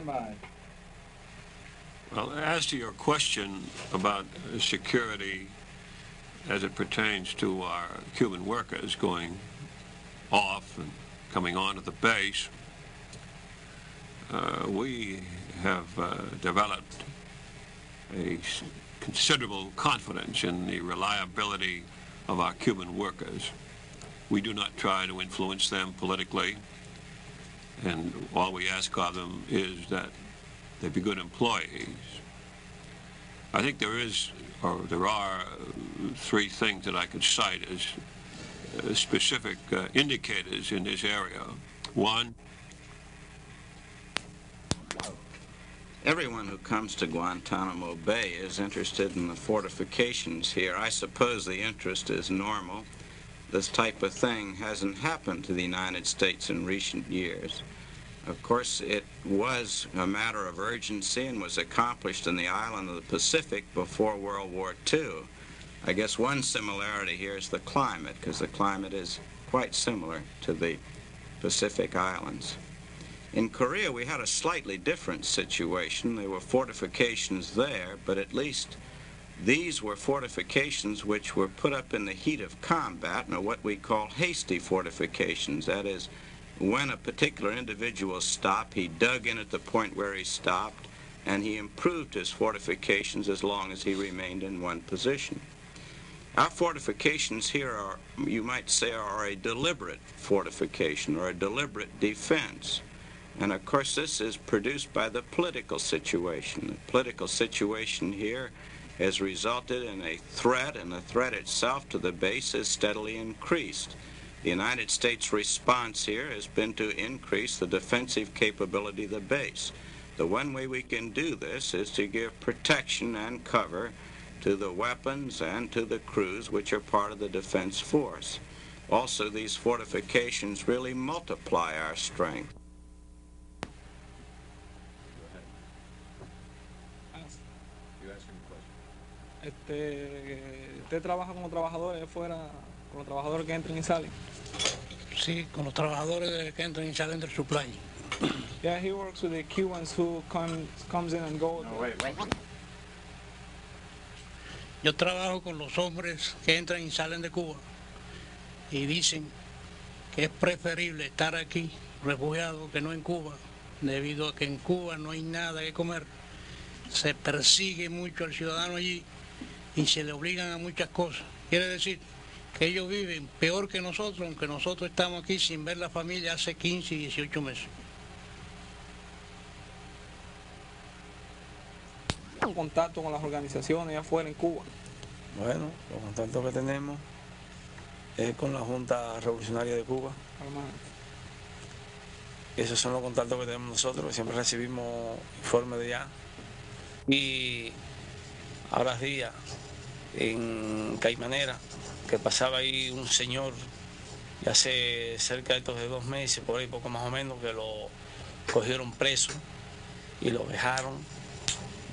by. Well, as to your question about security as it pertains to our Cuban workers going off and coming on to the base, we have developed a considerable confidence in the reliability of our Cuban workers. We do not try to influence them politically, and all we ask of them is that they be good employees. I think there are three things that I could cite as specific indicators in this area. One, everyone who comes to Guantanamo Bay is interested in the fortifications here. I suppose the interest is normal. This type of thing hasn't happened to the United States in recent years. Of course, it was a matter of urgency and was accomplished in the island of the Pacific before World War II. I guess one similarity here is the climate, because the climate is quite similar to the Pacific Islands. In Korea, we had a slightly different situation. There were fortifications there, but at least these were fortifications which were put up in the heat of combat, and are what we call hasty fortifications. That is, when a particular individual stopped, he dug in at the point where he stopped, and he improved his fortifications as long as he remained in one position. Our fortifications here are, you might say, are a deliberate fortification or a deliberate defense. And of course this is produced by the political situation. The political situation here has resulted in a threat, and the threat itself to the base has steadily increased. The United States response here has been to increase the defensive capability of the base. The one way we can do this is to give protection and cover to the weapons and to the crews which are part of the defense force. Also, these fortifications really multiply our strength. ¿Usted trabaja con los trabajadores afuera, con los trabajadores que entran y salen? Sí, con los trabajadores que entran y salen del supply. Yeah, he works with the Cubans who comes in and goes. No, wait. Yo trabajo con los hombres que entran y salen de Cuba y dicen que es preferible estar aquí refugiado que no en Cuba, debido a que en Cuba no hay nada que comer. Se persigue mucho al ciudadano allí y se le obligan a muchas cosas. Quiere decir que ellos viven peor que nosotros, aunque nosotros estamos aquí sin ver la familia hace 15 y 18 meses. Contacto con las organizaciones afuera en Cuba. Bueno, los contactos que tenemos es con la Junta Revolucionaria de Cuba. Esos son los contactos que tenemos nosotros, siempre recibimos informes de allá. Y ahora días en Caimanera, que pasaba ahí un señor, y hace cerca de 2 meses, por ahí poco más o menos, que lo cogieron preso y lo dejaron.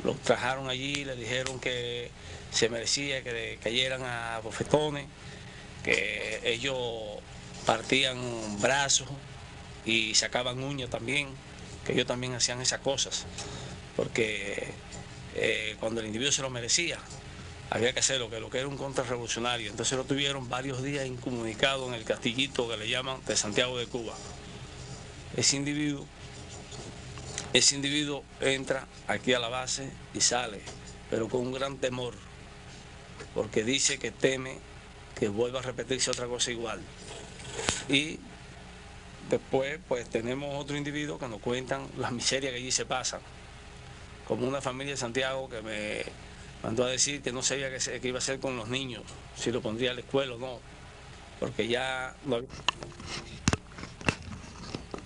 Lo trajeron allí, le dijeron que se merecía que le cayeran a bofetones, que ellos partían brazos y sacaban uñas también, que ellos también hacían esas cosas, porque cuando el individuo se lo merecía, había que hacerlo, que lo que era un contrarrevolucionario. Entonces lo tuvieron varios días incomunicado en el castillito que le llaman de Santiago de Cuba. Ese individuo entra aquí a la base y sale, pero con un gran temor, porque dice que teme que vuelva a repetirse otra cosa igual. Y después pues tenemos otro individuo que nos cuentan las miserias que allí se pasan, como una familia de Santiago que me mandó a decir que no sabía qué iba a hacer con los niños, si lo pondría a la escuela o no, porque ya no había...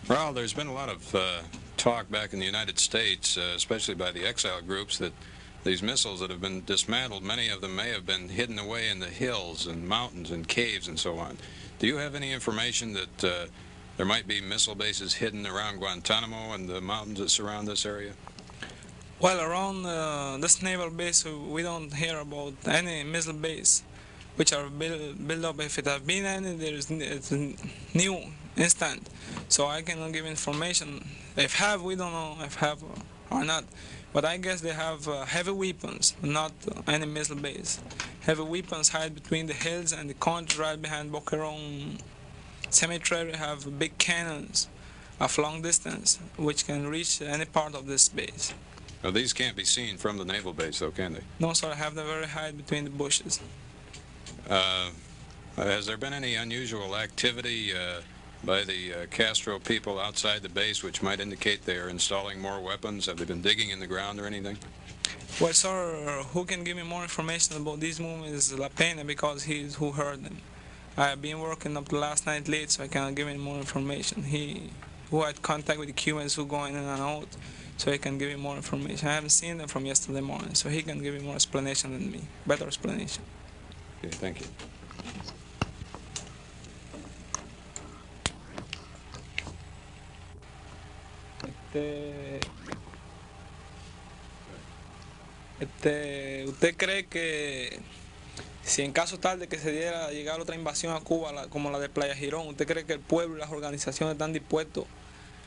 Well, there's been a lot of talk back in the United States, especially by the exile groups, that these missiles that have been dismantled, many of them may have been hidden away in the hills and mountains and caves and so on. Do you have any information that there might be missile bases hidden around Guantanamo and the mountains that surround this area? Well, around this naval base, we don't hear about any missile base which are built up. If it have been any, it's new instant. So I cannot give information. If have, we don't know if have or not. But I guess they have heavy weapons, not any missile base. Heavy weapons hide between the hills and the country right behind Boquerón Cemetery have big cannons of long distance, which can reach any part of this base. Now, these can't be seen from the naval base, though, can they? No, sir, I have them very high between the bushes. Has there been any unusual activity by the Castro people outside the base which might indicate they are installing more weapons? Have they been digging in the ground or anything? Well, sir, who can give me more information about these movements is La Pena, because he's who heard them. I have been working up to last night late, so I cannot give any more information. He who had contact with the Cubans who go in and out, so he can give me more information. I haven't seen them from yesterday morning, so he can give me more explanation than me, better explanation. Okay, thank you. ¿Usted cree que si en caso tal de que se diera a llegar otra invasión a Cuba, como la de Playa Girón, usted cree que el pueblo y las organizaciones están dispuestos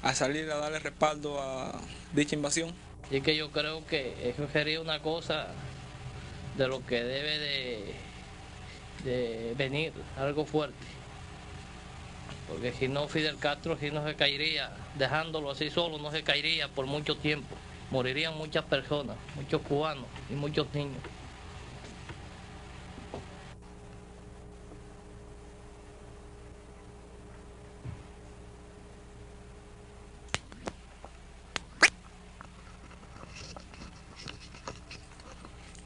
a salir a darle respaldo a dicha invasión? Y es que yo creo que eso sería una cosa de lo que debe de venir, algo fuerte. Porque si no, Fidel Castro si no se caería, dejándolo así solo, no se caería por mucho tiempo. Morirían muchas personas, muchos cubanos y muchos niños.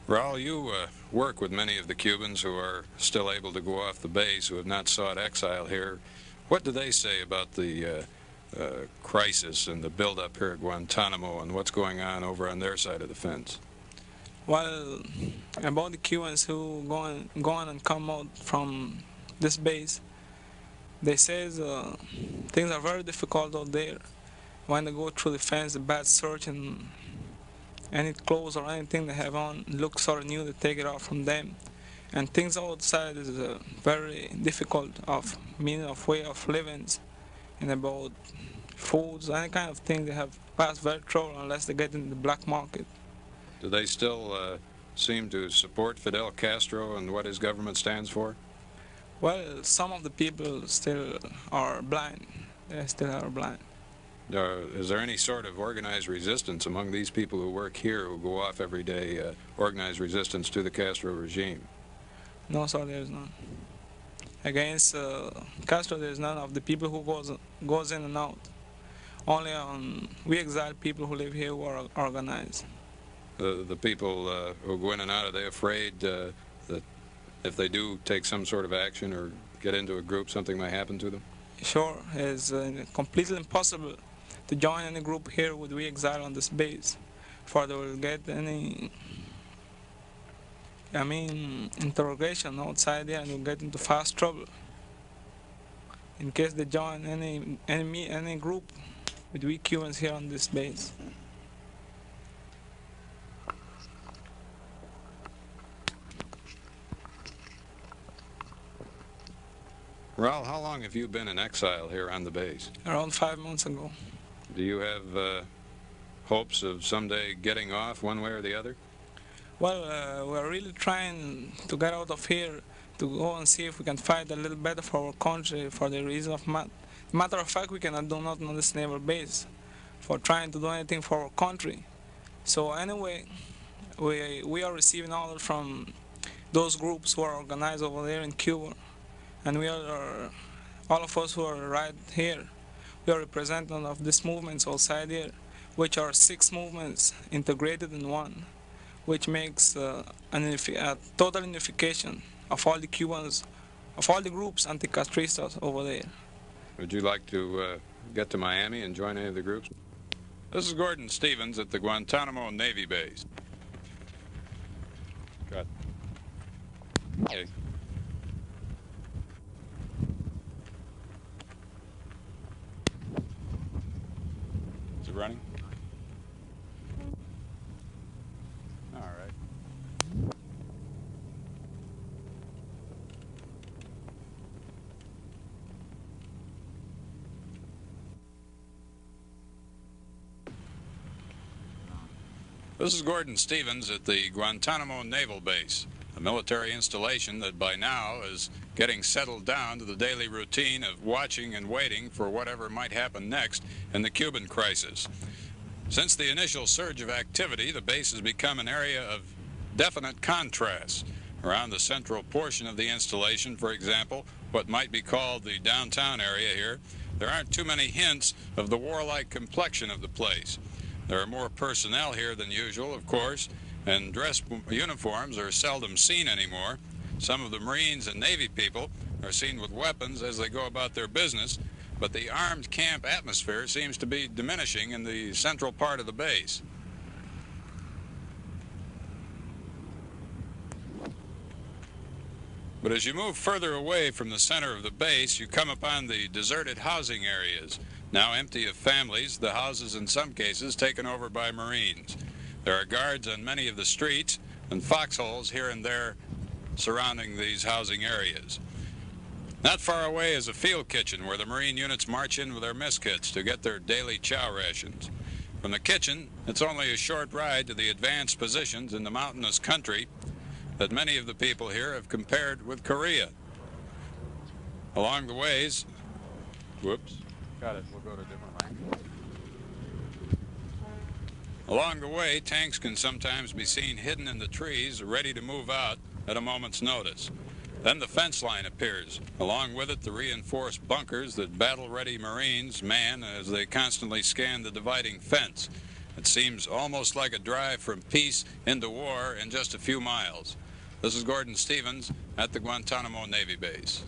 Raul, you work with many of the Cubans who are still able to go off the base, who have not sought exile here. What do they say about the crisis and the build-up here at Guantanamo and what's going on over on their side of the fence? Well, about the Cubans who go on and come out from this base, they say things are very difficult out there. When they go through the fence, the bad search, and any clothes or anything they have on looks sort of new, they take it off from them. And things outside is very difficult of meaning of way of living, and about foods, any kind of thing they have passed very trouble unless they get in the black market. Do they still seem to support Fidel Castro and what his government stands for? Well, some of the people still are blind. They still are blind. Is there any sort of organized resistance among these people who work here, who go off every day, organized resistance to the Castro regime? No, sir, there is none. Against Castro, there is none of the people who goes in and out. Only we exile people who live here who are organized. The people who go in and out, are they afraid that if they do take some sort of action or get into a group, something may happen to them? Sure, it's completely impossible to join any group here with we exile on this base, for they will get any, interrogation outside there and will get into fast trouble. In case they join any group with we Cubans here on this base. Raul, how long have you been in exile here on the base? Around 5 months ago. Do you have hopes of someday getting off one way or the other? Well, we're really trying to get out of here to go and see if we can fight a little better for our country, for the reason of matter of fact, we cannot do nothing on this naval base for trying to do anything for our country. So anyway, we are receiving orders from those groups who are organized over there in Cuba, and we are, all of us who are right here, we are representatives of these movements outside here, which are 6 movements integrated in one, which makes a total unification of all the Cubans, of all the groups anti-Castristas over there. Would you like to get to Miami and join any of the groups? This is Gordon Stevens at the Guantanamo Navy Base. Got. Okay. Is it running? All right. This is Gordon Stevens at the Guantanamo Naval Base, a military installation that by now is getting settled down to the daily routine of watching and waiting for whatever might happen next in the Cuban crisis. Since the initial surge of activity, the base has become an area of definite contrast. Around the central portion of the installation, for example, what might be called the downtown area here, there aren't too many hints of the warlike complexion of the place. There are more personnel here than usual, of course, and dress uniforms are seldom seen anymore. Some of the Marines and Navy people are seen with weapons as they go about their business, but the armed camp atmosphere seems to be diminishing in the central part of the base. But as you move further away from the center of the base, you come upon the deserted housing areas, now empty of families, the houses in some cases taken over by Marines. There are guards on many of the streets and foxholes here and there surrounding these housing areas. Not far away is a field kitchen where the Marine units march in with their mess kits to get their daily chow rations. From the kitchen, it's only a short ride to the advanced positions in the mountainous country that many of the people here have compared with Korea. Along the ways, whoops, got it, we'll go to a different line. Along the way, tanks can sometimes be seen hidden in the trees, ready to move out at a moment's notice. Then the fence line appears. Along with it, the reinforced bunkers that battle-ready Marines man as they constantly scan the dividing fence. It seems almost like a drive from peace into war in just a few miles. This is Gordon Stevens at the Guantanamo Navy Base.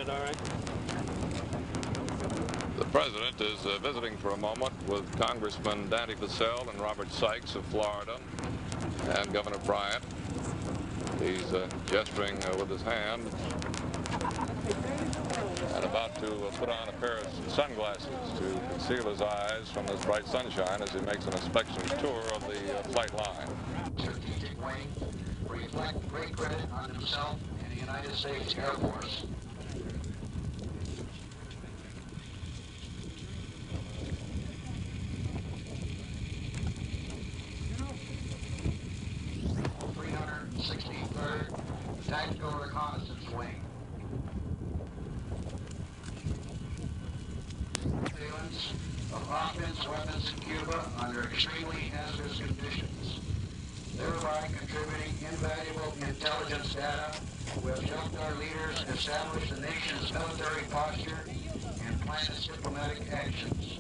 that all right? The President is visiting for a moment with Congressman Danny Fasell and Robert Sykes of Florida and Governor Bryant. He's gesturing with his hand and about to put on a pair of sunglasses to conceal his eyes from this bright sunshine as he makes an inspection tour of the flight line. Strategic wing reflect great credit on himself and the United States Air Force. Tactical Reconnaissance Wing. Surveillance of offense weapons in Cuba under extremely hazardous conditions, thereby contributing invaluable intelligence data which helped our leaders establish the nation's military posture and plan its diplomatic actions.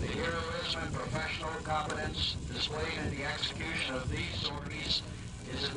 The heroism and professional competence displayed in the execution of these sorties is a